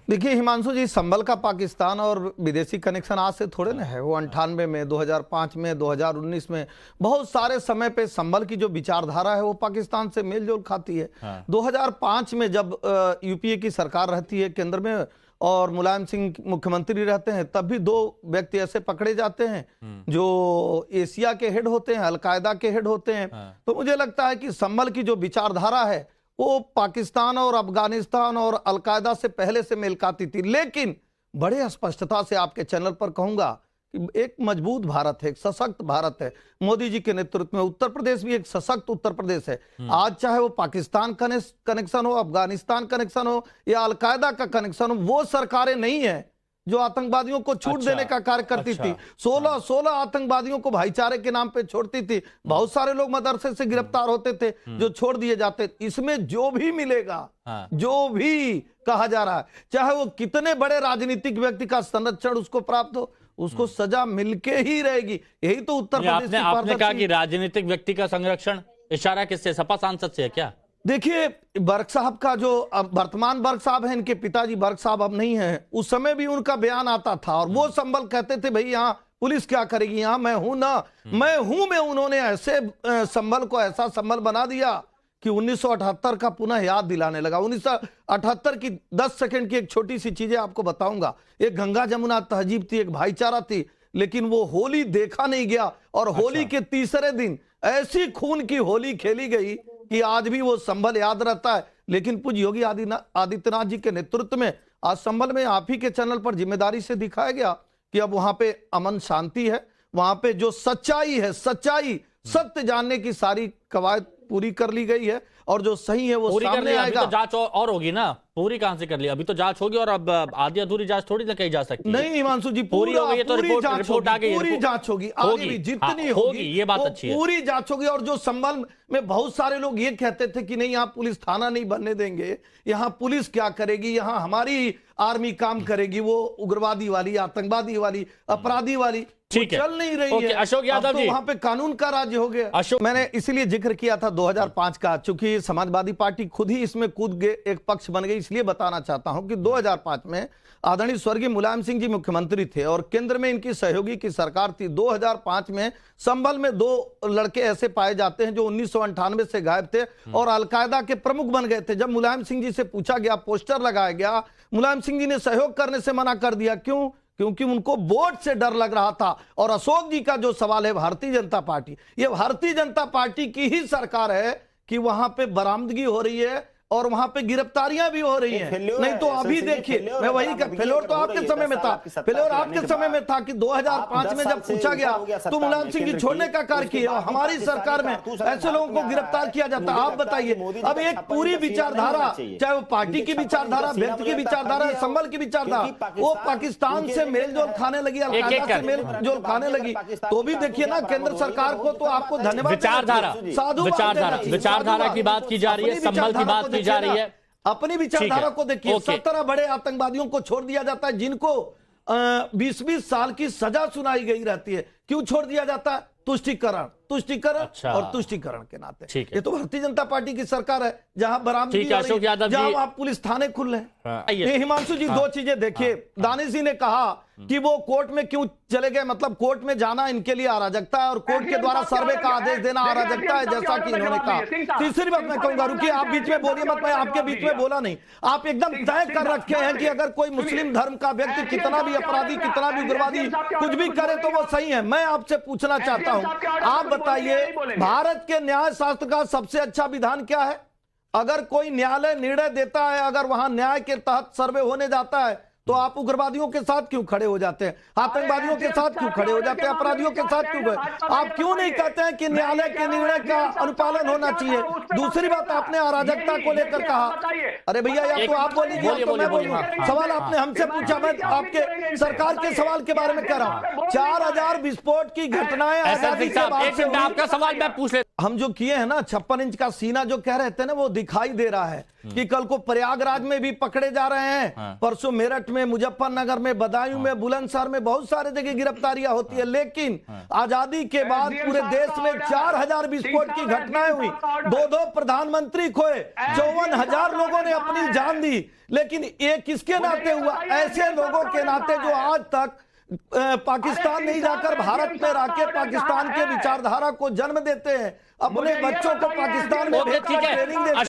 देखिए हिमांशु जी, संभल का पाकिस्तान और विदेशी कनेक्शन आज से थोड़े ना है। वो 98 में, 2005 में, 2019 में बहुत सारे समय पे संभल की जो विचारधारा है वो पाकिस्तान से मेल जोल खाती है। 2005 में जब यूपीए की सरकार रहती है केंद्र में और मुलायम सिंह मुख्यमंत्री रहते हैं, तब भी दो व्यक्ति ऐसे पकड़े जाते हैं जो एशिया के हेड होते हैं, अलकायदा के हेड होते हैं। तो मुझे लगता है कि संभल की जो विचारधारा है वो पाकिस्तान और अफगानिस्तान और अलकायदा से पहले से मेल खाती थी। लेकिन बड़े स्पष्टता से आपके चैनल पर कहूंगा कि एक मजबूत भारत है, एक सशक्त भारत है। मोदी जी के नेतृत्व में उत्तर प्रदेश भी एक सशक्त उत्तर प्रदेश है। आज चाहे वो पाकिस्तान कनेक्शन हो, अफगानिस्तान कनेक्शन हो या अलकायदा का कनेक्शन हो, वो सरकारें नहीं है जो आतंकवादियों को छूट देने का कार्य करती थी। 16 आतंकवादियों को भाईचारे के नाम पे छोड़ती थी। बहुत सारे लोग मदरसे से गिरफ्तार होते थे जो छोड़ दिए जाते। इसमें जो भी मिलेगा, जो भी कहा जा रहा है, चाहे वो कितने बड़े राजनीतिक व्यक्ति का संरक्षण उसको प्राप्त हो, उसको सजा मिलके ही रहेगी। यही तो उत्तर प्रदेश की आपने कहा कि राजनीतिक व्यक्ति का संरक्षण, इशारा किससे, सपा सांसद से है क्या? देखिए, बर्क साहब का जो वर्तमान बर्क साहब है, इनके पिताजी बर्क साहब अब नहीं है, उस समय भी उनका बयान आता था और वो संभल कहते थे भाई यहाँ पुलिस क्या करेगी, यहाँ मैं हूं ना, मैं हूं में। उन्होंने ऐसे संभल को ऐसा संभल बना दिया कि 1978 का पुनः याद दिलाने लगा। 1978 की 10 सेकंड की एक छोटी सी चीजें आपको बताऊंगा। एक गंगा जमुना तहजीब थी, एक भाईचारा थी, लेकिन वो होली देखा नहीं गया और होली के तीसरे दिन ऐसी खून की होली खेली गई कि आज भी वो संभल याद रहता है। लेकिन पूज्य योगी आदित्यनाथ जी के नेतृत्व में आज संभल में आप ही के चैनल पर जिम्मेदारी से दिखाया गया कि अब वहां पे अमन शांति है। वहां पे जो सच्चाई है, सच्चाई सत्य जानने की सारी कवायद पूरी कर ली गई है और जो सही है वो सामने आएगा। तो जांच और होगी ना, पूरी कहां से कर ली? अभी तो जांच होगी और अब आधी अधूरी जांच थोड़ी ना कही जा सकती। नहीं हिमांशु जी, पूरी हो गई है तो रिपोर्ट आ गई, पूरी जांच होगी, आगे भी जितनी होगी ये बात अच्छी है, पूरी जांच होगी। और जो संभल में बहुत सारे लोग ये कहते थे कि नहीं यहाँ पुलिस थाना नहीं बनने देंगे, यहाँ पुलिस क्या करेगी, यहाँ हमारी आर्मी काम करेगी, वो उग्रवादी वाली, आतंकवादी वाली, अपराधी वाली ठीक है, चल नहीं रही है। अशोक यादव जी, वहां पे कानून का राज्य हो गया। अशोक, मैंने इसीलिए जिक्र किया था 2005 का, चूंकि समाजवादी पार्टी खुद ही इसमें कूद गए, एक पक्ष बन गई, इसलिए बताना चाहता हूं कि 2005 में आदरणीय स्वर्गीय मुलायम सिंह जी मुख्यमंत्री थे और केंद्र में इनकी सहयोगी की सरकार थी। 2005 में संभल में दो लड़के ऐसे पाए जाते हैं जो 1998 से गायब थे और अलकायदा के प्रमुख बन गए थे। जब मुलायम सिंह जी से पूछा गया, पोस्टर लगाया गया, मुलायम सिंह जी ने सहयोग करने से मना कर दिया। क्यों? क्योंकि उनको वोट से डर लग रहा था। और अशोक जी का जो सवाल है, भारतीय जनता पार्टी, ये भारतीय जनता पार्टी की ही सरकार है कि वहां पे बरामदगी हो रही है और वहां पे गिरफ्तारियां भी हो रही हैं। नहीं तो अभी देखिए, मैं वही फेलोर तो आपके समय में था, फेलोर आपके समय में था कि 2005 में जब पूछा गया तो मुलायम सिंह जी छोड़ने का कार्य किया और हमारी सरकार में ऐसे लोगों को गिरफ्तार किया जाता। आप बताइए, अब एक पूरी विचारधारा, चाहे वो पार्टी की विचारधारा, व्यक्ति की विचारधारा, संभल की विचारधारा, वो पाकिस्तान से मेलजोल खाने लगी, अलकायदा से मेलजोल खाने लगी। तो भी देखिए ना, केंद्र सरकार को तो आपको धन्यवाद। विचारधारा की बात की जा रही है, संभल की बात जा रही है। अपनी विचारधारा को देखिए, 17 बड़े आतंकवादियों को छोड़ दिया जाता है जिनको 20-20 साल की सजा सुनाई गई रहती है। क्यों छोड़ दिया जाता है? तुष्टीकरण और तुष्टीकरण के नाते। ये तो भारतीय जनता पार्टी की सरकार है जहां बरामदगी, जहां वहां पुलिस थाने खुल रहे। हिमांशु जी, दो चीजें देखिए, दानिश जी ने कहा कि वो कोर्ट में क्यों चले गए, मतलब कोर्ट में जाना इनके लिए अराजकता है और कोर्ट के द्वारा सर्वे का आदेश देना अराजकता है, जैसा कि इन्होंने कहा। तीसरी बात मैं कहूंगा, रुकिए, आप बीच में बोलिए मत, मैं आपके बीच में बोला नहीं। आप एकदम तय कर रखे हैं कि अगर कोई मुस्लिम धर्म का व्यक्ति कितना भी अपराधी, कितना भी उग्रवादी कुछ भी करे तो वो सही है। मैं आपसे पूछना चाहता हूं, आप बताइए, भारत के न्याय शास्त्र का सबसे अच्छा विधान क्या है? अगर कोई न्यायालय निर्णय देता है, अगर वहां न्याय के तहत सर्वे होने जाता है, तो आप उग्रवादियों के साथ क्यों खड़े हो जाते हैं, आतंकवादियों के साथ क्यों खड़े हो जाते हैं, अपराधियों के साथ क्यों गए? आप क्यों नहीं कहते हैं कि न्यायालय के निर्णय का अनुपालन होना चाहिए? दूसरी बात, आपने अराजकता को लेकर कहा। अरे भैया, या तो आप बोलिए या तो मैं बोलूंगा। सवाल आपने हमसे पूछा, मैं आपके सरकार के सवाल के बारे में कह रहा हूं। 4000 विस्फोट की घटनाएं आजादी के बाद से। आपका सवाल मैं पूछ लेता हम जो किए हैं ना 56 इंच का सीना जो कह रहे थे ना, वो दिखाई दे रहा है कि कल को प्रयागराज में भी पकड़े जा रहे हैं, परसों मेरठ में, मुजफ्फरनगर में, बदायूं में, बुलंदशहर में, बहुत सारे जगह गिरफ्तारियां होती है। लेकिन आजादी के बाद पूरे देश में 4000 विस्फोट की घटनाएं हुई, 2 प्रधानमंत्री खोए, 54,000 लोगों ने अपनी जान दी। लेकिन ये किसके नाते हुआ? ऐसे लोगों के नाते जो आज तक पाकिस्तान नहीं जाकर भारत में रहकर पाकिस्तान के विचारधारा को जन्म देते हैं, अपने बच्चों को पाकिस्तान में भेजकर ट्रेनिंग देते हैं।